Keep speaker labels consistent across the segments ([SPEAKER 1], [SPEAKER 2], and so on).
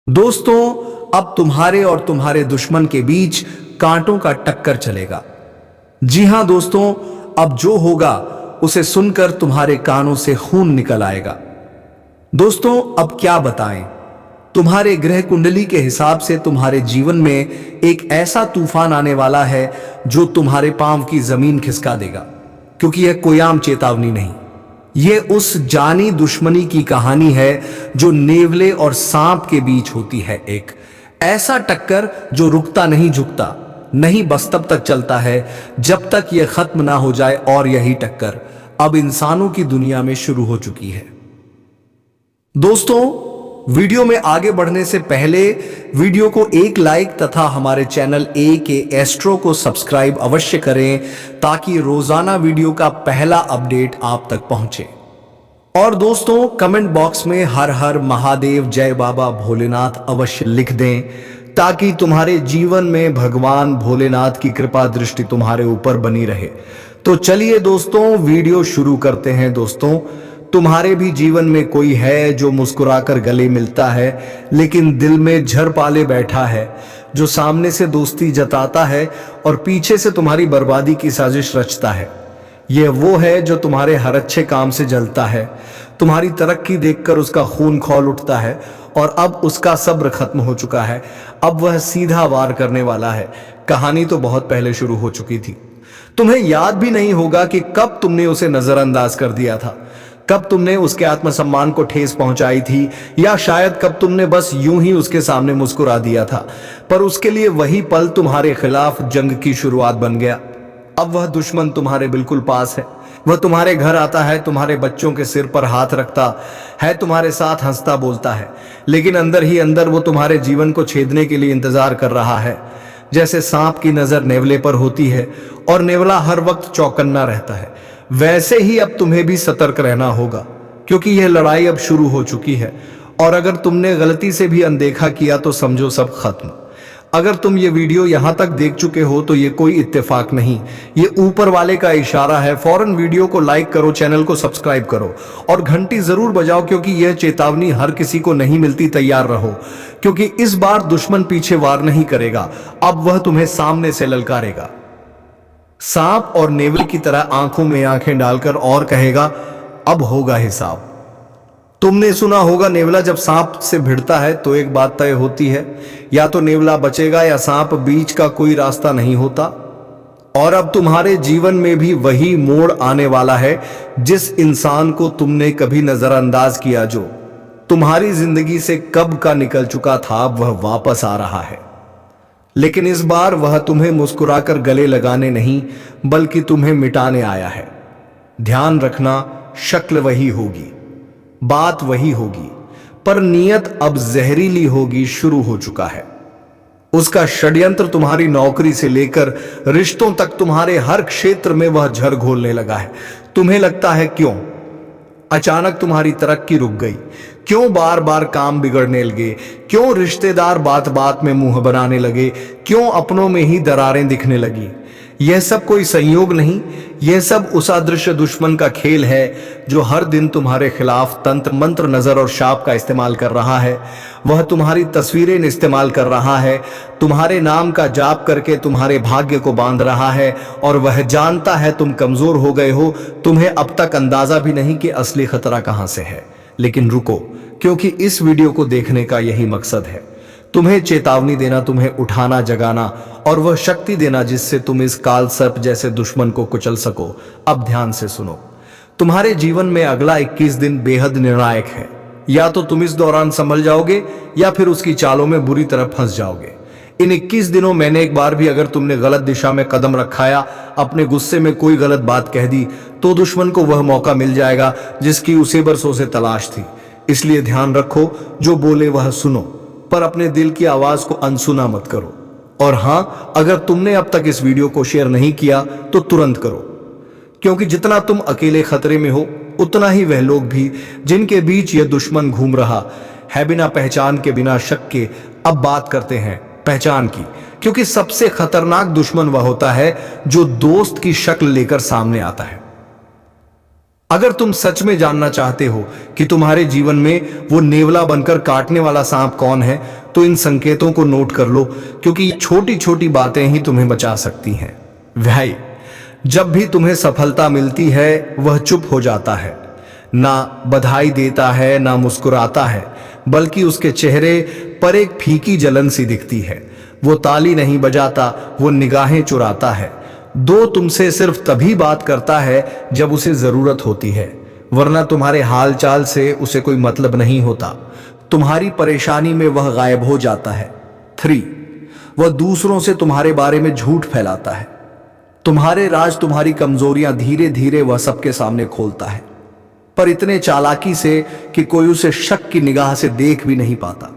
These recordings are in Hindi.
[SPEAKER 1] दोस्तों, अब तुम्हारे और तुम्हारे दुश्मन के बीच कांटों का टक्कर चलेगा। जी हां दोस्तों, अब जो होगा उसे सुनकर तुम्हारे कानों से खून निकल आएगा। दोस्तों, अब क्या बताएं, तुम्हारे ग्रह कुंडली के हिसाब से तुम्हारे जीवन में एक ऐसा तूफान आने वाला है जो तुम्हारे पांव की जमीन खिसका देगा। क्योंकि यह कोई आम चेतावनी नहीं, यह उस जानी दुश्मनी की कहानी है जो नेवले और सांप के बीच होती है। एक ऐसा टक्कर जो रुकता नहीं, झुकता नहीं, बस तब तक चलता है जब तक यह खत्म ना हो जाए। और यही टक्कर अब इंसानों की दुनिया में शुरू हो चुकी है। दोस्तों, वीडियो में आगे बढ़ने से पहले वीडियो को एक लाइक तथा हमारे चैनल ए के एस्ट्रो को सब्सक्राइब अवश्य करें ताकि रोजाना वीडियो का पहला अपडेट आप तक पहुंचे। और दोस्तों, कमेंट बॉक्स में हर हर महादेव, जय बाबा भोलेनाथ अवश्य लिख दें ताकि तुम्हारे जीवन में भगवान भोलेनाथ की कृपा दृष्टि तुम्हारे ऊपर बनी रहे। तो चलिए दोस्तों, वीडियो शुरू करते हैं। दोस्तों, तुम्हारे भी जीवन में कोई है जो मुस्कुराकर गले मिलता है लेकिन दिल में झर पाले बैठा है, जो सामने से दोस्ती जताता है और पीछे से तुम्हारी बर्बादी की साजिश रचता है। यह वो है जो तुम्हारे हर अच्छे काम से जलता है, तुम्हारी तरक्की देखकर उसका खून खौल उठता है और अब उसका सब्र खत्म हो चुका है। अब वह सीधा वार करने वाला है। कहानी तो बहुत पहले शुरू हो चुकी थी। तुम्हें याद भी नहीं होगा कि कब तुमने उसे नजरअंदाज कर दिया था, कब तुमने उसके आत्मसम्मान को ठेस पहुंचाई थी, या शायद कब तुमने बस यूं ही उसके सामने मुस्कुरा दिया था। पर उसके लिए वही पल तुम्हारे खिलाफ जंग की शुरुआत बन गया। अब वह दुश्मन तुम्हारे बिल्कुल पास है। वह तुम्हारे घर आता है, तुम्हारे बच्चों के सिर पर हाथ रखता है, तुम्हारे साथ हंसता बोलता है, लेकिन अंदर ही अंदर वो तुम्हारे जीवन को छेदने के लिए इंतजार कर रहा है। जैसे सांप की नजर नेवले पर होती है और नेवला हर वक्त चौकन्ना रहता है, वैसे ही अब तुम्हें भी सतर्क रहना होगा, क्योंकि यह लड़ाई अब शुरू हो चुकी है। और अगर तुमने गलती से भी अनदेखा किया तो समझो सब खत्म। अगर तुम ये वीडियो यहां तक देख चुके हो तो ये कोई इत्तेफाक नहीं, ये ऊपर वाले का इशारा है। फौरन वीडियो को लाइक करो, चैनल को सब्सक्राइब करो और घंटी जरूर बजाओ, क्योंकि यह चेतावनी हर किसी को नहीं मिलती। तैयार रहो, क्योंकि इस बार दुश्मन पीछे वार नहीं करेगा, अब वह तुम्हें सामने से ललकारेगा, सांप और नेवल की तरह आंखों में आंखें डालकर, और कहेगा अब होगा हिसाब। तुमने सुना होगा, नेवला जब सांप से भिड़ता है तो एक बात तय होती है, या तो नेवला बचेगा या सांप, बीच का कोई रास्ता नहीं होता। और अब तुम्हारे जीवन में भी वही मोड़ आने वाला है। जिस इंसान को तुमने कभी नजरअंदाज किया, जो तुम्हारी जिंदगी से कब का निकल चुका था, अब वह वापस आ रहा है। लेकिन इस बार वह तुम्हें मुस्कुराकर गले लगाने नहीं, बल्कि तुम्हें मिटाने आया है। ध्यान रखना, शक्ल वही होगी, बात वही होगी, पर नीयत अब जहरीली होगी। शुरू हो चुका है उसका षड्यंत्र। तुम्हारी नौकरी से लेकर रिश्तों तक, तुम्हारे हर क्षेत्र में वह झर घोलने लगा है। तुम्हें लगता है क्यों अचानक तुम्हारी तरक्की रुक गई, क्यों बार बार काम बिगड़ने लगे, क्यों रिश्तेदार बात बात में मुंह बनाने लगे, क्यों अपनों में ही दरारें दिखने लगी। यह सब कोई संयोग नहीं, यह सब उस अदृश्य दुश्मन का खेल है जो हर दिन तुम्हारे खिलाफ तंत्र मंत्र, नजर और शाप का इस्तेमाल कर रहा है। वह तुम्हारी तस्वीरें इस्तेमाल कर रहा है, तुम्हारे नाम का जाप करके तुम्हारे भाग्य को बांध रहा है। और वह जानता है तुम कमजोर हो गए हो, तुम्हें अब तक अंदाजा भी नहीं कि असली खतरा कहां से है। लेकिन रुको, क्योंकि इस वीडियो को देखने का यही मकसद है, तुम्हें चेतावनी देना, तुम्हें उठाना, जगाना और वह शक्ति देना जिससे तुम इस काल सर्प जैसे दुश्मन को कुचल सको। अब ध्यान से सुनो, तुम्हारे जीवन में अगला 21 दिन बेहद निर्णायक है। या तो तुम इस दौरान संभल जाओगे या फिर उसकी चालों में बुरी तरह फंस जाओगे। इन 21 दिनों मैंने एक बार भी अगर तुमने गलत दिशा में कदम रखाया, अपने गुस्से में कोई गलत बात कह दी, तो दुश्मन को वह मौका मिल जाएगा जिसकी उसे बरसों से तलाश थी। इसलिए ध्यान रखो, जो बोले वह सुनो, पर अपने दिल की आवाज को अनसुना मत करो। और हां, अगर तुमने अब तक इस वीडियो को शेयर नहीं किया तो तुरंत करो, क्योंकि जितना तुम अकेले खतरे में हो, उतना ही वह लोग भी जिनके बीच यह दुश्मन घूम रहा है बिना पहचान के, बिना शक के। अब बात करते हैं पहचान की, क्योंकि सबसे खतरनाक दुश्मन वह होता है जो दोस्त की शक्ल लेकर सामने आता है। अगर तुम सच में जानना चाहते हो कि तुम्हारे जीवन में वो नेवला बनकर काटने वाला सांप कौन है, तो इन संकेतों को नोट कर लो, क्योंकि छोटी छोटी बातें ही तुम्हें बचा सकती हैं। भाई, जब भी तुम्हें सफलता मिलती है वह चुप हो जाता है, ना बधाई देता है ना मुस्कुराता है, बल्कि उसके चेहरे पर एक फीकी जलन सी दिखती है। वो ताली नहीं बजाता, वो निगाहें चुराता है। तुमसे सिर्फ तभी बात करता है जब उसे जरूरत होती है, वरना तुम्हारे हालचाल से उसे कोई मतलब नहीं होता। तुम्हारी परेशानी में वह गायब हो जाता है। 3, वह दूसरों से तुम्हारे बारे में झूठ फैलाता है। तुम्हारे राज, तुम्हारी कमजोरियां धीरे धीरे वह सबके सामने खोलता है, पर इतने चालाकी से कि कोई उसे शक की निगाह से देख भी नहीं पाता।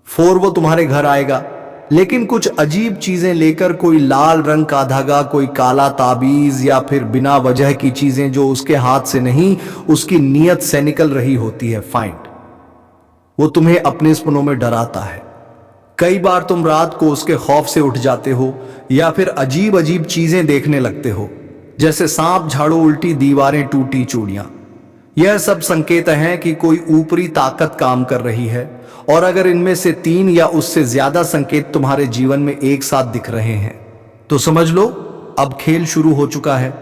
[SPEAKER 1] 4, वो तुम्हारे घर आएगा, लेकिन कुछ अजीब चीजें लेकर। कोई लाल रंग का धागा, कोई काला ताबीज, या फिर बिना वजह की चीजें जो उसके हाथ से नहीं, उसकी नीयत से निकल रही होती है। फाइंड, वो तुम्हें अपने सपनों में डराता है। कई बार तुम रात को उसके खौफ से उठ जाते हो, या फिर अजीब अजीब चीजें देखने लगते हो, जैसे सांप, झाड़ू, उल्टी दीवारें, टूटी चूड़ियां। यह सब संकेत हैं कि कोई ऊपरी ताकत काम कर रही है। और अगर इनमें से 3 या उससे ज्यादा संकेत तुम्हारे जीवन में एक साथ दिख रहे हैं, तो समझ लो अब खेल शुरू हो चुका है।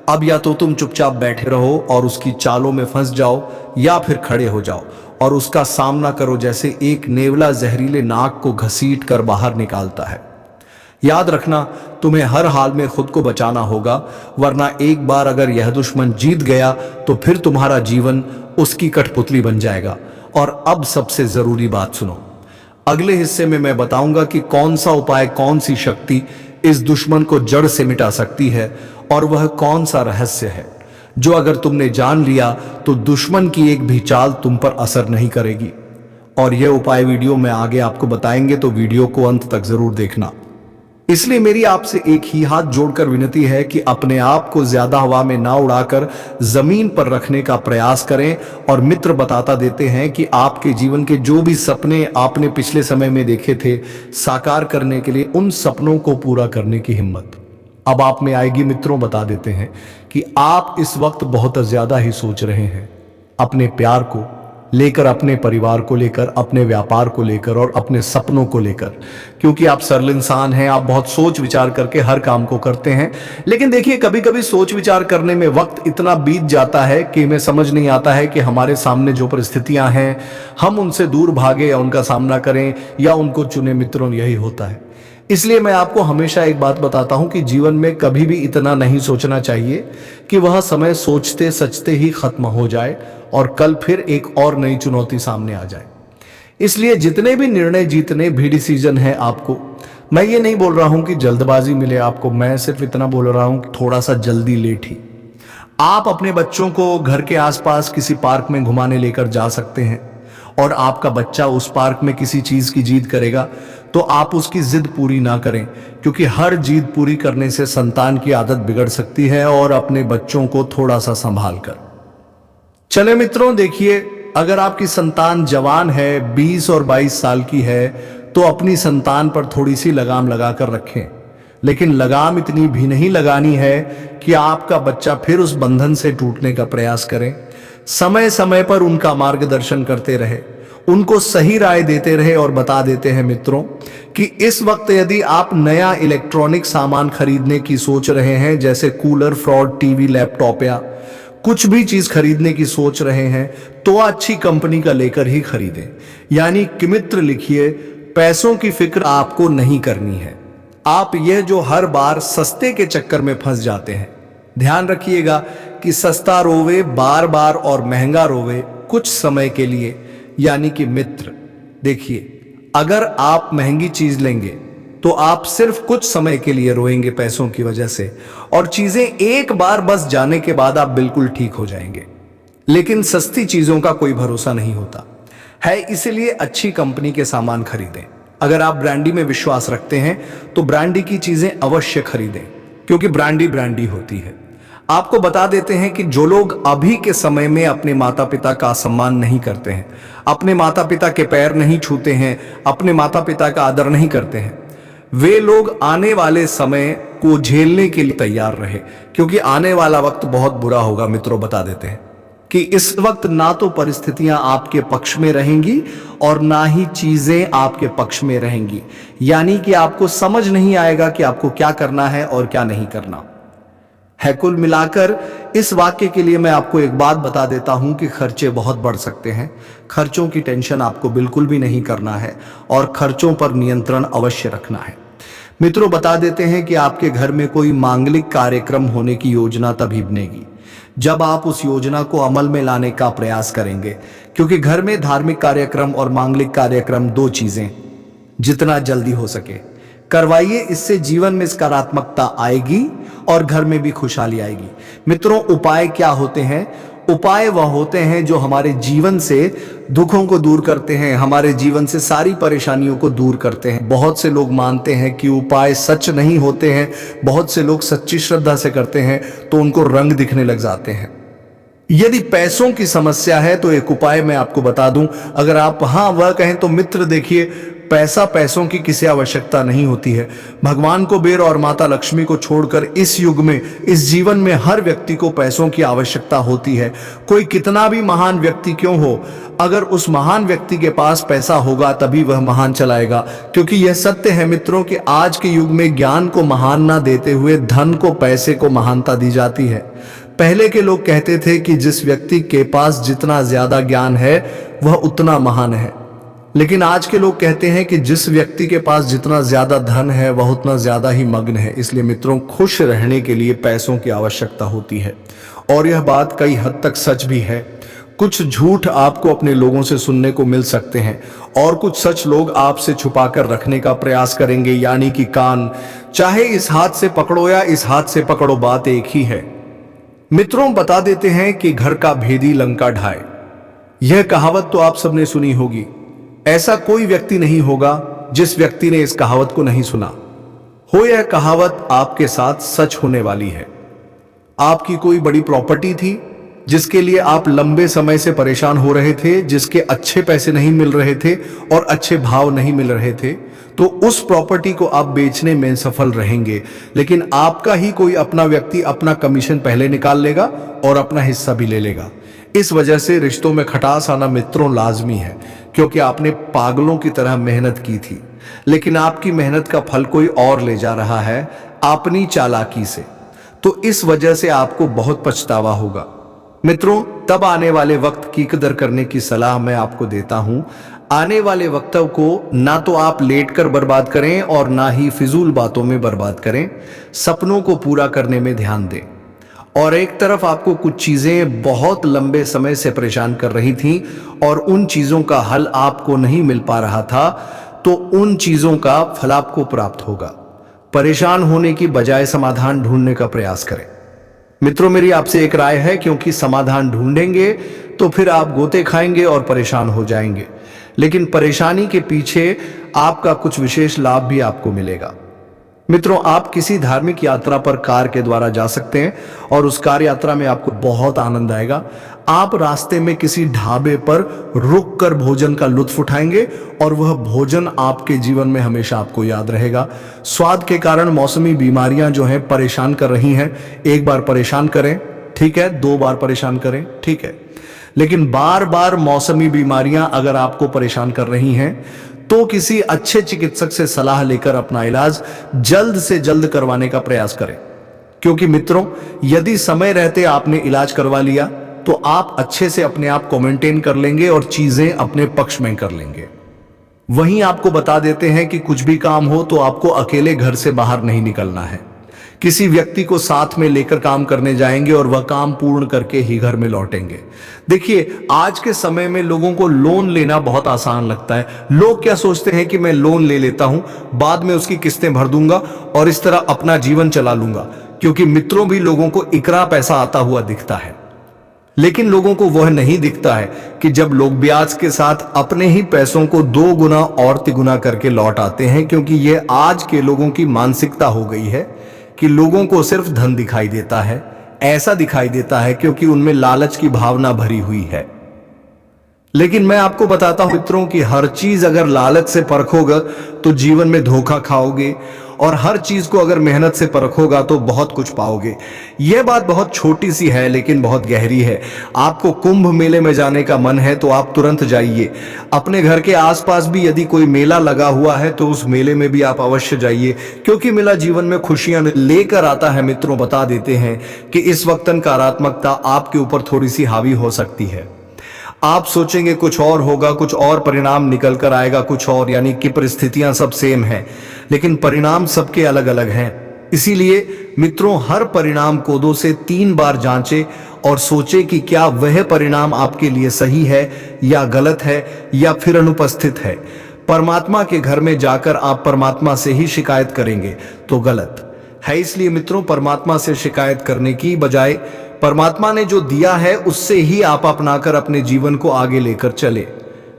[SPEAKER 1] अब या तो तुम चुपचाप बैठे रहो और उसकी चालों में फंस जाओ, या फिर खड़े हो जाओ और उसका सामना करो, जैसे एक नेवला जहरीले नाग को घसीट कर बाहर निकालता है। याद रखना, तुम्हें हर हाल में खुद को बचाना होगा, वरना एक बार अगर यह दुश्मन जीत गया तो फिर तुम्हारा जीवन उसकी कठपुतली बन जाएगा। और अब सबसे जरूरी बात सुनो, अगले हिस्से में मैं बताऊंगा कि कौन सा उपाय, कौन सी शक्ति इस दुश्मन को जड़ से मिटा सकती है, और वह कौन सा रहस्य है जो अगर तुमने जान लिया तो दुश्मन की एक भी चाल तुम पर असर नहीं करेगी। और यह उपाय वीडियो में आगे आपको बताएंगे, तो वीडियो को अंत तक जरूर देखना। इसलिए मेरी आपसे एक ही हाथ जोड़कर विनती है कि अपने आप को ज्यादा हवा में ना उड़ाकर जमीन पर रखने का प्रयास करें। और मित्र बताता देते हैं कि आपके जीवन के जो भी सपने आपने पिछले समय में देखे थे, साकार करने के लिए उन सपनों को पूरा करने की हिम्मत अब आप में आएगी। मित्रों बता देते हैं कि आप इस वक्त बहुत ज्यादा ही सोच रहे हैं, अपने प्यार को लेकर, अपने परिवार को लेकर, अपने व्यापार को लेकर और अपने सपनों को लेकर, क्योंकि आप सरल इंसान हैं। आप बहुत सोच विचार करके हर काम को करते हैं। लेकिन देखिए, कभी कभी सोच विचार करने में वक्त इतना बीत जाता है कि हमें समझ नहीं आता है कि हमारे सामने जो परिस्थितियां हैं, हम उनसे दूर भागे या उनका सामना करें या उनको चुने। मित्रों, यही होता है। इसलिए मैं आपको हमेशा एक बात बताता हूं कि जीवन में कभी भी इतना नहीं सोचना चाहिए कि वह समय सोचते सचते ही खत्म हो जाए और कल फिर एक और नई चुनौती सामने आ जाए। इसलिए जितने भी निर्णय जीतने भी डिसीजन है आपको, मैं ये नहीं बोल रहा हूं कि जल्दबाजी मिले आपको, मैं सिर्फ इतना बोल रहा हूं कि थोड़ा सा जल्दी लेट ही। आप अपने बच्चों को घर के आसपास किसी पार्क में घुमाने लेकर जा सकते हैं, और आपका बच्चा उस पार्क में किसी चीज की जिद करेगा तो आप उसकी जिद पूरी ना करें, क्योंकि हर जिद पूरी करने से संतान की आदत बिगड़ सकती है। और अपने बच्चों को थोड़ा सा संभाल कर चले। मित्रों देखिए, अगर आपकी संतान जवान है, 20 और 22 साल की है, तो अपनी संतान पर थोड़ी सी लगाम लगाकर रखें। लेकिन लगाम इतनी भी नहीं लगानी है कि आपका बच्चा फिर उस बंधन से टूटने का प्रयास करे। समय समय पर उनका मार्गदर्शन करते रहे, उनको सही राय देते रहे। और बता देते हैं मित्रों कि इस वक्त यदि आप नया इलेक्ट्रॉनिक सामान खरीदने की सोच रहे हैं, जैसे कूलर, फ्रॉड, टीवी, लैपटॉप या कुछ भी चीज खरीदने की सोच रहे हैं, तो अच्छी कंपनी का लेकर ही खरीदें। यानी कि मित्र लिखिए, पैसों की फिक्र आपको नहीं करनी है। आप यह जो हर बार सस्ते के चक्कर में फंस जाते हैं, ध्यान रखिएगा कि सस्ता रोवे बार बार और महंगा रोवे कुछ समय के लिए। यानी कि मित्र देखिए, अगर आप महंगी चीज लेंगे तो आप सिर्फ कुछ समय के लिए रोएंगे पैसों की वजह से, और चीजें एक बार बस जाने के बाद आप बिल्कुल ठीक हो जाएंगे। लेकिन सस्ती चीजों का कोई भरोसा नहीं होता है, इसलिए अच्छी कंपनी के सामान खरीदें। अगर आप ब्रांडी में विश्वास रखते हैं तो ब्रांडी की चीजें अवश्य खरीदें, क्योंकि ब्रांडी ब्रांडी होती है। आपको बता देते हैं कि जो लोग अभी के समय में अपने माता पिता का सम्मान नहीं करते हैं, अपने माता पिता के पैर नहीं छूते हैं, अपने माता पिता का आदर नहीं करते हैं, वे लोग आने वाले समय को झेलने के लिए तैयार रहे, क्योंकि आने वाला वक्त बहुत बुरा होगा। मित्रों, बता देते हैं कि इस वक्त ना तो परिस्थितियां आपके पक्ष में रहेंगी और ना ही चीजें आपके पक्ष में रहेंगी। यानी कि आपको समझ नहीं आएगा कि आपको क्या करना है और क्या नहीं करना है। कुल मिलाकर इस वाक्य के लिए मैं आपको एक बात बता देता हूं कि खर्चे बहुत बढ़ सकते हैं। खर्चों की टेंशन आपको बिल्कुल भी नहीं करना है और खर्चों पर नियंत्रण अवश्य रखना है। मित्रों, बता देते हैं कि आपके घर में कोई मांगलिक कार्यक्रम होने की योजना तभी बनेगी जब आप उस योजना को अमल में लाने का प्रयास करेंगे, क्योंकि घर में धार्मिक कार्यक्रम और मांगलिक कार्यक्रम दो चीजें जितना जल्दी हो सके करवाइए। इससे जीवन में सकारात्मकता आएगी और घर में भी खुशहाली आएगी। मित्रों, उपाय क्या होते हैं? उपाय वह होते हैं जो हमारे जीवन से दुखों को दूर करते हैं, हमारे जीवन से सारी परेशानियों को दूर करते हैं। बहुत से लोग मानते हैं कि उपाय सच नहीं होते हैं। बहुत से लोग सच्ची श्रद्धा से करते हैं तो उनको रंग दिखने लग जाते हैं। यदि पैसों की समस्या है तो एक उपाय मैं आपको बता दूं। अगर आप हाँ वह कहें तो मित्र, देखिए, पैसों की किसी आवश्यकता नहीं होती है। भगवान कुबेर और माता लक्ष्मी को छोड़कर इस युग में, इस जीवन में हर व्यक्ति को पैसों की आवश्यकता होती है। कोई कितना भी महान व्यक्ति क्यों हो, अगर उस महान व्यक्ति के पास पैसा होगा तभी वह महान चलाएगा। क्योंकि यह सत्य है मित्रों कि आज के युग में ज्ञान को महान ना देते हुए धन को, पैसे को महानता दी जाती है। पहले के लोग कहते थे कि जिस व्यक्ति के पास जितना ज्यादा ज्ञान है वह उतना महान है, लेकिन आज के लोग कहते हैं कि जिस व्यक्ति के पास जितना ज्यादा धन है वह उतना ज्यादा ही मग्न है। इसलिए मित्रों, खुश रहने के लिए पैसों की आवश्यकता होती है और यह बात कई हद तक सच भी है। कुछ झूठ आपको अपने लोगों से सुनने को मिल सकते हैं और कुछ सच लोग आपसे छुपाकर रखने का प्रयास करेंगे, यानी कि कान। चाहे इस हाथ से पकड़ो या इस हाथ से पकड़ो, बात एक ही है। मित्रों, बता देते हैं कि घर का भेदी लंका ढाए, यह कहावत तो आप सबने सुनी होगी। ऐसा कोई व्यक्ति नहीं होगा जिस व्यक्ति ने इस कहावत को नहीं सुना हो। यह कहावत आपके साथ सच होने वाली है। आपकी कोई बड़ी प्रॉपर्टी थी जिसके लिए आप लंबे समय से परेशान हो रहे थे, जिसके अच्छे पैसे नहीं मिल रहे थे और अच्छे भाव नहीं मिल रहे थे, तो उस प्रॉपर्टी को आप बेचने में सफल रहेंगे। लेकिन आपका ही कोई अपना व्यक्ति अपना कमीशन पहले निकाल लेगा और अपना हिस्सा भी ले लेगा। इस वजह से रिश्तों में खटास आना मित्रों लाजमी है, क्योंकि आपने पागलों की तरह मेहनत की थी, लेकिन आपकी मेहनत का फल कोई और ले जा रहा है अपनी चालाकी से। तो इस वजह से आपको बहुत पछतावा होगा। मित्रों, तब आने वाले वक्त की कदर करने की सलाह मैं आपको देता हूं। आने वाले वक्त को ना तो आप लेटकर बर्बाद करें और ना ही फिजूल बातों में बर्बाद करें। सपनों को पूरा करने में ध्यान दें। और एक तरफ आपको कुछ चीजें बहुत लंबे समय से परेशान कर रही थीं और उन चीजों का हल आपको नहीं मिल पा रहा था, तो उन चीजों का फल आपको प्राप्त होगा। परेशान होने की बजाय समाधान ढूंढने का प्रयास करें। मित्रों, मेरी आपसे एक राय है, क्योंकि समाधान ढूंढेंगे तो फिर आप गोते खाएंगे और परेशान हो जाएंगे, लेकिन परेशानी के पीछे आपका कुछ विशेष लाभ भी आपको मिलेगा। मित्रों, आप किसी धार्मिक यात्रा पर कार के द्वारा जा सकते हैं और उस कार यात्रा में आपको बहुत आनंद आएगा। आप रास्ते में किसी ढाबे पर रुककर भोजन का लुत्फ उठाएंगे और वह भोजन आपके जीवन में हमेशा आपको याद रहेगा। स्वाद के कारण मौसमी बीमारियां जो हैं परेशान कर रही हैं। एक बार परेशान करें, ठीक है, 2 बार परेशान करें, ठीक है, लेकिन बार बार मौसमी बीमारियां अगर आपको परेशान कर रही हैं तो किसी अच्छे चिकित्सक से सलाह लेकर अपना इलाज जल्द से जल्द करवाने का प्रयास करें। क्योंकि मित्रों, यदि समय रहते आपने इलाज करवा लिया तो आप अच्छे से अपने आप को मेंटेन कर लेंगे और चीजें अपने पक्ष में कर लेंगे। वहीं आपको बता देते हैं कि कुछ भी काम हो तो आपको अकेले घर से बाहर नहीं निकलना है। किसी व्यक्ति को साथ में लेकर काम करने जाएंगे और वह काम पूर्ण करके ही घर में लौटेंगे। देखिए, आज के समय में लोगों को लोन लेना बहुत आसान लगता है। लोग क्या सोचते हैं कि मैं लोन ले लेता हूं, बाद में उसकी किस्तें भर दूंगा और इस तरह अपना जीवन चला लूंगा। क्योंकि मित्रों, भी लोगों को इकरा पैसा आता हुआ दिखता है, लेकिन लोगों को वह नहीं दिखता है कि जब लोग ब्याज के साथ अपने ही पैसों को 2 गुना और तिगुना करके लौट आते हैं। क्योंकि यह आज के लोगों की मानसिकता हो गई है कि लोगों को सिर्फ धन दिखाई देता है। ऐसा दिखाई देता है क्योंकि उनमें लालच की भावना भरी हुई है। लेकिन मैं आपको बताता हूं मित्रों कि हर चीज अगर लालच से परखोगे तो जीवन में धोखा खाओगे और हर चीज को अगर मेहनत से परखोगा तो बहुत कुछ पाओगे। यह बात बहुत छोटी सी है लेकिन बहुत गहरी है। आपको कुंभ मेले में जाने का मन है तो आप तुरंत जाइए। अपने घर के आसपास भी यदि कोई मेला लगा हुआ है तो उस मेले में भी आप अवश्य जाइए, क्योंकि मेला जीवन में खुशियां लेकर आता है। मित्रों, बता देते हैं कि इस वक्त नकारात्मकता आपके ऊपर थोड़ी सी हावी हो सकती है। आप सोचेंगे कुछ और होगा, कुछ और परिणाम निकल कर आएगा, कुछ और, यानी कि परिस्थितियां सब सेम हैं लेकिन परिणाम सबके अलग अलग हैं। इसीलिए मित्रों, हर परिणाम को 2 से 3 बार जांचें और सोचें कि क्या वह परिणाम आपके लिए सही है या गलत है या फिर अनुपस्थित है। परमात्मा के घर में जाकर आप परमात्मा से ही शिकायत करेंगे तो गलत है। इसलिए मित्रों, परमात्मा से शिकायत करने की बजाय परमात्मा ने जो दिया है उससे ही आप अपनाकर अपने जीवन को आगे लेकर चले।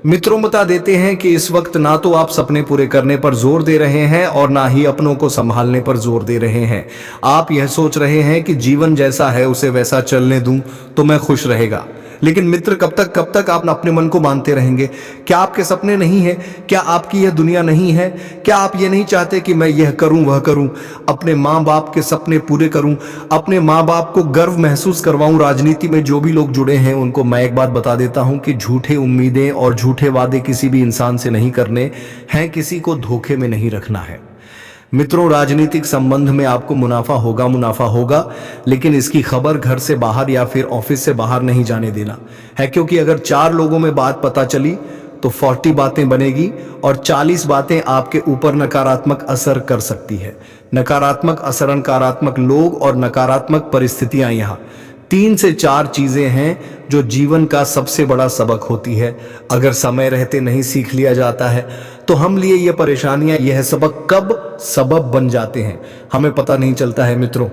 [SPEAKER 1] मित्रों, बता देते हैं कि इस वक्त ना तो आप सपने पूरे करने पर जोर दे रहे हैं और ना ही अपनों को संभालने पर जोर दे रहे हैं। आप यह सोच रहे हैं कि जीवन जैसा है उसे वैसा चलने दूं तो मैं खुश रहेगा। लेकिन मित्र, कब तक आप अपने मन को मानते रहेंगे? क्या आपके सपने नहीं है? क्या आपकी यह दुनिया नहीं है? क्या आप ये नहीं चाहते कि मैं यह करूं वह करूं, अपने माँ बाप के सपने पूरे करूं, अपने माँ बाप को गर्व महसूस करवाऊं? राजनीति में जो भी लोग जुड़े हैं उनको मैं एक बात बता देता हूं कि झूठे उम्मीदें और झूठे वादे किसी भी इंसान से नहीं करने हैं, किसी को धोखे में नहीं रखना है। मित्रों, राजनीतिक संबंध में आपको मुनाफा होगा, लेकिन इसकी खबर घर से बाहर या फिर ऑफिस से बाहर नहीं जाने देना है, क्योंकि अगर 4 लोगों में बात पता चली तो 40 बातें बनेगी और 40 बातें आपके ऊपर नकारात्मक असर कर सकती है। नकारात्मक असर, नकारात्मक लोग और नकारात्मक परिस्थितियां, यहाँ 3 से 4 चीजें हैं जो जीवन का सबसे बड़ा सबक होती है। अगर समय रहते नहीं सीख लिया जाता है तो हम लिए ये परेशानियां, यह सबक कब सबब बन जाते हैं हमें पता नहीं चलता है। मित्रों,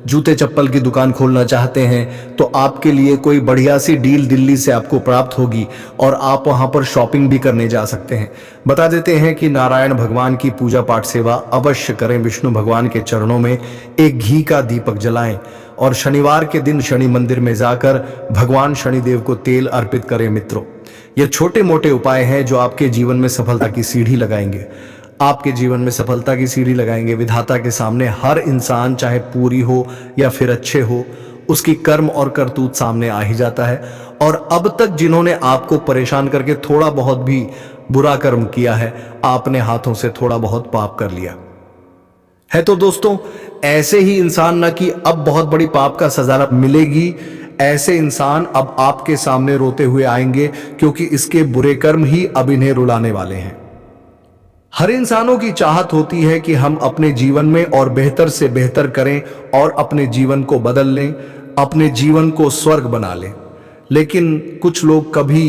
[SPEAKER 1] जूते चप्पल की दुकान खोलना चाहते हैं तो आपके लिए कोई बढ़िया सी डील दिल्ली से आपको प्राप्त होगी और आप वहां पर शॉपिंग भी करने जा सकते हैं। बता देते हैं कि नारायण भगवान की पूजा पाठ सेवा अवश्य करें। विष्णु भगवान के चरणों में एक घी का दीपक जलाएं और शनिवार के दिन शनि मंदिर में जाकर भगवान शनिदेव को तेल अर्पित करें। मित्रों, ये छोटे मोटे उपाय हैं जो आपके जीवन में सफलता की सीढ़ी लगाएंगे। आपके जीवन में सफलता की सीढ़ी लगाएंगे। विधाता के सामने हर इंसान, चाहे पूरी हो या फिर अच्छे हो, उसकी कर्म और करतूत सामने आ ही जाता है। और अब तक जिन्होंने आपको परेशान करके थोड़ा बहुत भी बुरा कर्म किया है, आपने हाथों से थोड़ा बहुत पाप कर लिया है। तो दोस्तों, ऐसे ही इंसान, ना कि अब बहुत बड़ी पाप का सजा मिलेगी, ऐसे इंसान अब आपके सामने रोते हुए आएंगे, क्योंकि इसके बुरे कर्म ही अब इन्हें रुलाने वाले हैं। हर इंसानों की चाहत होती है कि हम अपने जीवन में और बेहतर से बेहतर करें और अपने जीवन को बदल लें, अपने जीवन को स्वर्ग बना लें। लेकिन कुछ लोग कभी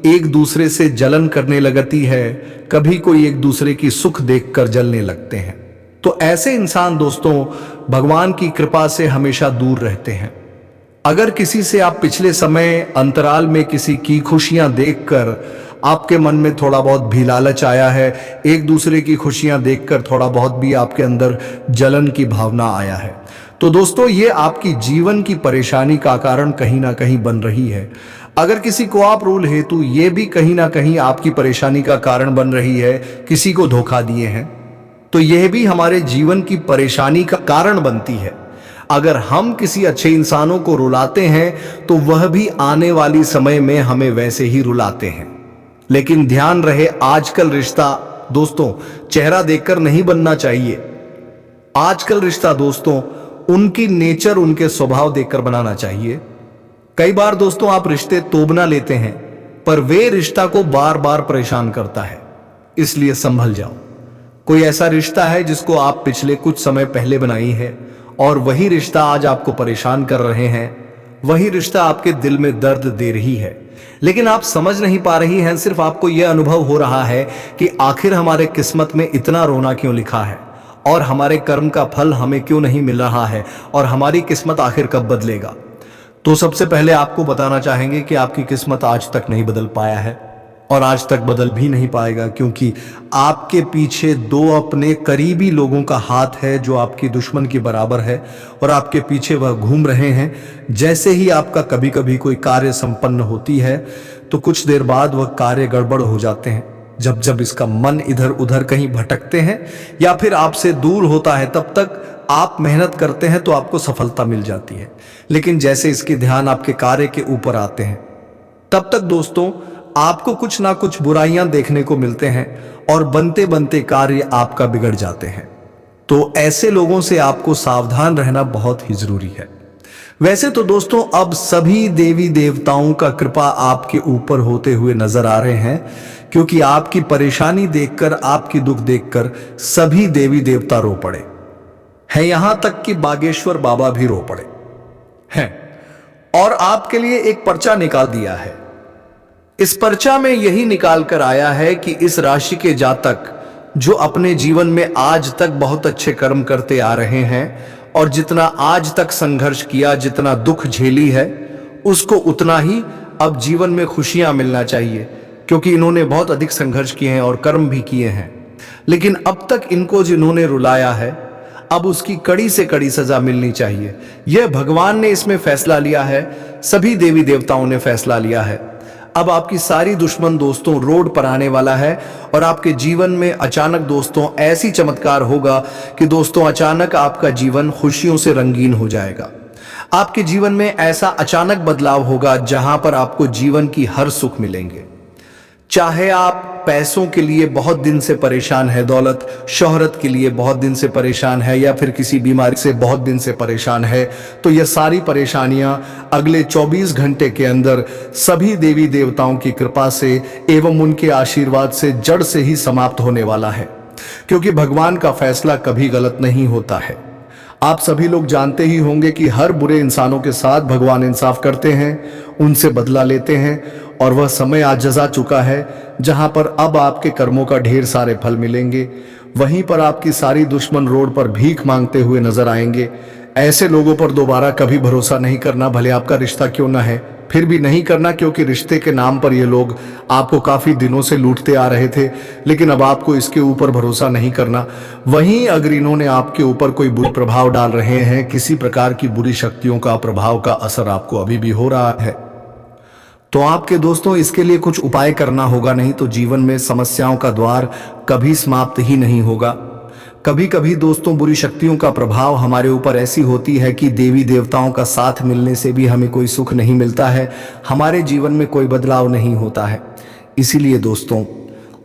[SPEAKER 1] एक दूसरे से जलन करने लगती है, कभी कोई एक दूसरे की सुख देखकर जलने लगते हैं। तो ऐसे इंसान दोस्तों भगवान की कृपा से हमेशा दूर रहते हैं। अगर किसी से आप पिछले समय अंतराल में किसी की खुशियां देखकर आपके मन में थोड़ा बहुत भी लालच आया है, एक दूसरे की खुशियां देखकर थोड़ा बहुत भी आपके अंदर जलन की भावना आया है, तो दोस्तों ये आपकी जीवन की परेशानी का कारण कहीं ना कहीं बन रही है। अगर किसी को आप रूल हेतु ये भी कहीं ना कहीं आपकी परेशानी का कारण बन रही है, किसी को धोखा दिए हैं, तो यह भी हमारे जीवन की परेशानी का कारण बनती है। अगर हम किसी अच्छे इंसानों को रुलाते हैं तो वह भी आने वाली समय में हमें वैसे ही रुलाते हैं। लेकिन ध्यान रहे, आजकल रिश्ता दोस्तों चेहरा देखकर नहीं बनना चाहिए। आजकल रिश्ता दोस्तों उनकी नेचर, उनके स्वभाव देखकर बनाना चाहिए। कई बार दोस्तों आप रिश्ते तोबना लेते हैं, पर वे रिश्ता को बार बार परेशान करता है, इसलिए संभल जाओ। कोई ऐसा रिश्ता है जिसको आप पिछले कुछ समय पहले बनाई है और वही रिश्ता आज आपको परेशान कर रहे हैं, वही रिश्ता आपके दिल में दर्द दे रही है, लेकिन आप समझ नहीं पा रही हैं। सिर्फ आपको यह अनुभव हो रहा है कि आखिर हमारे किस्मत में इतना रोना क्यों लिखा है और हमारे कर्म का फल हमें क्यों नहीं मिल रहा है और हमारी किस्मत आखिर कब बदलेगा। तो सबसे पहले आपको बताना चाहेंगे कि आपकी किस्मत आज तक नहीं बदल पाया है और आज तक बदल भी नहीं पाएगा, क्योंकि आपके पीछे 2 अपने करीबी लोगों का हाथ है जो आपकी दुश्मन के बराबर है और आपके पीछे वह घूम रहे हैं। जैसे ही आपका कभी कभी कोई कार्य संपन्न होती है तो कुछ देर बाद वह कार्य गड़बड़ हो जाते हैं जब जब इसका मन इधर उधर कहीं भटकते हैं या फिर आपसे दूर होता है, तब तक आप मेहनत करते हैं तो आपको सफलता मिल जाती है। लेकिन जैसे इसके ध्यान आपके कार्य के ऊपर आते हैं, तब तक दोस्तों आपको कुछ ना कुछ बुराइयां देखने को मिलते हैं और बनते बनते कार्य आपका बिगड़ जाते हैं। तो ऐसे लोगों से आपको सावधान रहना बहुत ही जरूरी है। वैसे तो दोस्तों अब सभी देवी देवताओं का कृपा आपके ऊपर होते हुए नजर आ रहे हैं, क्योंकि आपकी परेशानी देखकर, आपकी दुख देखकर सभी देवी देवता रो पड़े हैं। यहां तक कि बागेश्वर बाबा भी रो पड़े हैं और आपके लिए एक पर्चा निकाल दिया है। इस पर्चा में यही निकाल कर आया है कि इस राशि के जातक जो अपने जीवन में आज तक बहुत अच्छे कर्म करते आ रहे हैं और जितना आज तक संघर्ष किया, जितना दुख झेली है, उसको उतना ही अब जीवन में खुशियां मिलना चाहिए, क्योंकि इन्होंने बहुत अधिक संघर्ष किए हैं और कर्म भी किए हैं। लेकिन अब तक इनको जिन्होंने रुलाया है, अब उसकी कड़ी से कड़ी सजा मिलनी चाहिए। यह भगवान ने इसमें फैसला लिया है, सभी देवी देवताओं ने फैसला लिया है। अब आपकी सारी दुश्मन दोस्तों रोड पर आने वाला है और आपके जीवन में अचानक दोस्तों ऐसी चमत्कार होगा कि दोस्तों अचानक आपका जीवन खुशियों से रंगीन हो जाएगा। आपके जीवन में ऐसा अचानक बदलाव होगा जहां पर आपको जीवन की हर सुख मिलेंगे। चाहे आप पैसों के लिए बहुत दिन से परेशान है, दौलत शोहरत के लिए बहुत दिन से परेशान है, या फिर किसी बीमारी से बहुत दिन से परेशान है, तो यह सारी परेशानियां अगले 24 घंटे के अंदर सभी देवी देवताओं की कृपा से एवं उनके आशीर्वाद से जड़ से ही समाप्त होने वाला है, क्योंकि भगवान का फैसला कभी गलत नहीं होता है। आप सभी लोग जानते ही होंगे कि हर बुरे इंसानों के साथ भगवान इंसाफ करते हैं, उनसे बदला लेते हैं, और वह समय आज जजा चुका है जहां पर अब आपके कर्मों का ढेर सारे फल मिलेंगे। वहीं पर आपकी सारी दुश्मन रोड पर भीख मांगते हुए नजर आएंगे। ऐसे लोगों पर दोबारा कभी भरोसा नहीं करना, भले आपका रिश्ता क्यों ना है, फिर भी नहीं करना, क्योंकि रिश्ते के नाम पर ये लोग आपको काफी दिनों से लूटते आ रहे थे, लेकिन अब आपको इसके ऊपर भरोसा नहीं करना। वहीं अगर इन्होंने आपके ऊपर कोई बुरा प्रभाव डाल रहे हैं, किसी प्रकार की बुरी शक्तियों का प्रभाव का असर आपको अभी भी हो रहा है, तो आपके दोस्तों इसके लिए कुछ उपाय करना होगा, नहीं तो जीवन में समस्याओं का द्वार कभी समाप्त ही नहीं होगा। कभी कभी दोस्तों बुरी शक्तियों का प्रभाव हमारे ऊपर ऐसी होती है कि देवी देवताओं का साथ मिलने से भी हमें कोई सुख नहीं मिलता है, हमारे जीवन में कोई बदलाव नहीं होता है। इसीलिए दोस्तों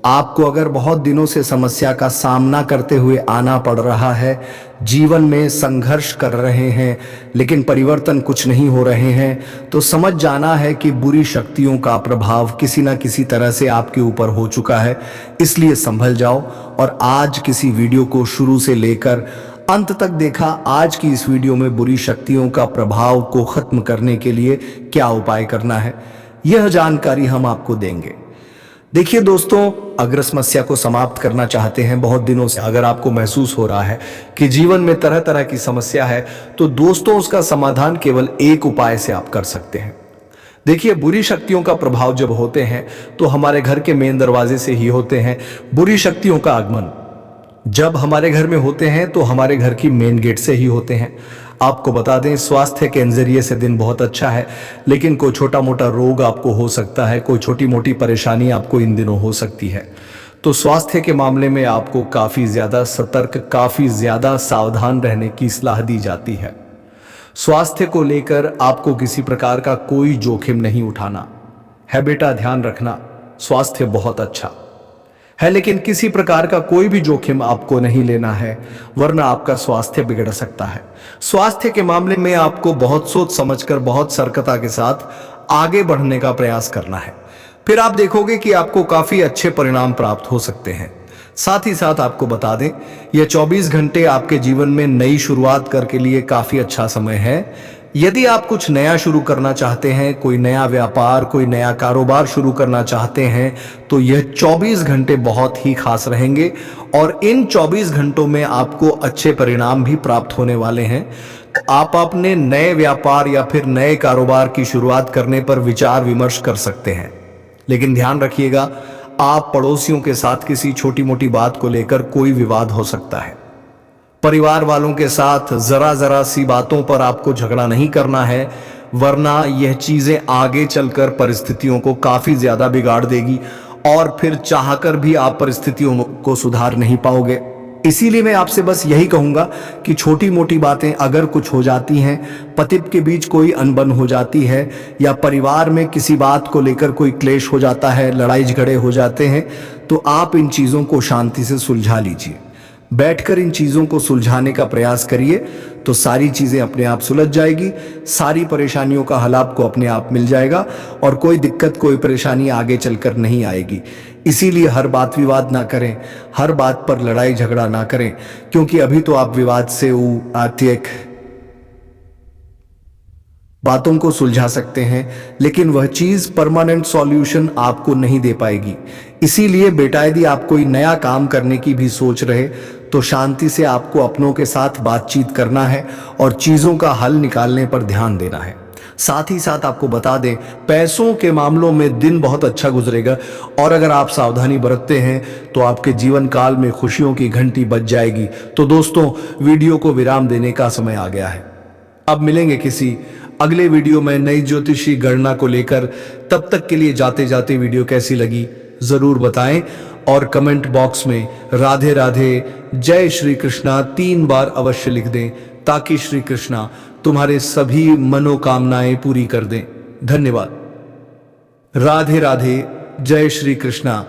[SPEAKER 1] आपको अगर बहुत दिनों से समस्या का सामना करते हुए आना पड़ रहा है, जीवन में संघर्ष कर रहे हैं लेकिन परिवर्तन कुछ नहीं हो रहे हैं, तो समझ जाना है कि बुरी शक्तियों का प्रभाव किसी ना किसी तरह से आपके ऊपर हो चुका है। इसलिए संभल जाओ और आज किसी वीडियो को शुरू से लेकर अंत तक देखा। आज की इस वीडियो में बुरी शक्तियों का प्रभाव को खत्म करने के लिए क्या उपाय करना है, यह जानकारी हम आपको देंगे। देखिए दोस्तों, अगर समस्या को समाप्त करना चाहते हैं, बहुत दिनों से अगर आपको महसूस हो रहा है कि जीवन में तरह तरह की समस्या है, तो दोस्तों उसका समाधान केवल एक उपाय से आप कर सकते हैं। देखिए, बुरी शक्तियों का प्रभाव जब होते हैं तो हमारे घर के मेन दरवाजे से ही होते हैं। बुरी शक्तियों का आगमन जब हमारे घर में होते हैं तो हमारे घर की मेन गेट से ही होते हैं। आपको बता दें, स्वास्थ्य के नजरिए से दिन बहुत अच्छा है, लेकिन कोई छोटा मोटा रोग आपको हो सकता है, कोई छोटी मोटी परेशानी आपको इन दिनों हो सकती है। तो स्वास्थ्य के मामले में आपको काफी ज्यादा सतर्क, काफी ज्यादा सावधान रहने की सलाह दी जाती है। स्वास्थ्य को लेकर आपको किसी प्रकार का कोई जोखिम नहीं उठाना है बेटा, ध्यान रखना। स्वास्थ्य बहुत अच्छा है, लेकिन किसी प्रकार का कोई भी जोखिम आपको नहीं लेना है, वरना आपका स्वास्थ्य बिगड़ सकता है। स्वास्थ्य के मामले में आपको बहुत सोच समझकर, बहुत सतर्कता के साथ आगे बढ़ने का प्रयास करना है। फिर आप देखोगे कि आपको काफी अच्छे परिणाम प्राप्त हो सकते हैं। साथ ही साथ आपको बता दें, यह 24 घंटे आपके जीवन में नई शुरुआत करके लिए काफी अच्छा समय है। यदि आप कुछ नया शुरू करना चाहते हैं, कोई नया व्यापार, कोई नया कारोबार शुरू करना चाहते हैं, तो यह 24 घंटे बहुत ही खास रहेंगे और इन 24 घंटों में आपको अच्छे परिणाम भी प्राप्त होने वाले हैं। आप अपने नए व्यापार या फिर नए कारोबार की शुरुआत करने पर विचार विमर्श कर सकते हैं, लेकिन ध्यान रखिएगा, आप पड़ोसियों के साथ किसी छोटी मोटी बात को लेकर कोई विवाद हो सकता है। परिवार वालों के साथ जरा जरा सी बातों पर आपको झगड़ा नहीं करना है, वरना यह चीजें आगे चलकर परिस्थितियों को काफी ज्यादा बिगाड़ देगी और फिर चाहकर भी आप परिस्थितियों को सुधार नहीं पाओगे। इसीलिए मैं आपसे बस यही कहूंगा कि छोटी मोटी बातें अगर कुछ हो जाती हैं, पति के बीच कोई अनबन हो जाती है या परिवार में किसी बात को लेकर कोई क्लेश हो जाता है, लड़ाई झगड़े हो जाते हैं, तो आप इन चीज़ों को शांति से सुलझा लीजिए। बैठकर इन चीज़ों को सुलझाने का प्रयास करिए तो सारी चीज़ें अपने आप सुलझ जाएगी, सारी परेशानियों का हल आपको अपने आप मिल जाएगा और कोई दिक्कत कोई परेशानी आगे चलकर नहीं आएगी। इसीलिए हर बात विवाद ना करें, हर बात पर लड़ाई झगड़ा ना करें, क्योंकि अभी तो आप विवाद से आर्थिक बातों को सुलझा सकते हैं, लेकिन वह चीज परमानेंट सॉल्यूशन आपको नहीं दे पाएगी। इसीलिए बेटा, यदि आप कोई नया काम करने की भी सोच रहे तो शांति से आपको अपनों के साथ बातचीत करना है और चीजों का हल निकालने पर ध्यान देना है। साथ ही साथ आपको बता दें, पैसों के मामलों में दिन बहुत अच्छा गुजरेगा और अगर आप सावधानी बरतते हैं तो आपके जीवन काल में खुशियों की घंटी बज जाएगी। तो दोस्तों, वीडियो को विराम देने का समय आ गया है। अब मिलेंगे किसी अगले वीडियो में नई ज्योतिषी गणना को लेकर। तब तक के लिए जाते जाते वीडियो कैसी लगी जरूर बताएं और कमेंट बॉक्स में राधे राधे, जय श्री कृष्णा 3 बार अवश्य लिख दें, ताकि श्री कृष्णा तुम्हारे सभी मनोकामनाएं पूरी कर दें। धन्यवाद। राधे राधे, जय श्री कृष्णा।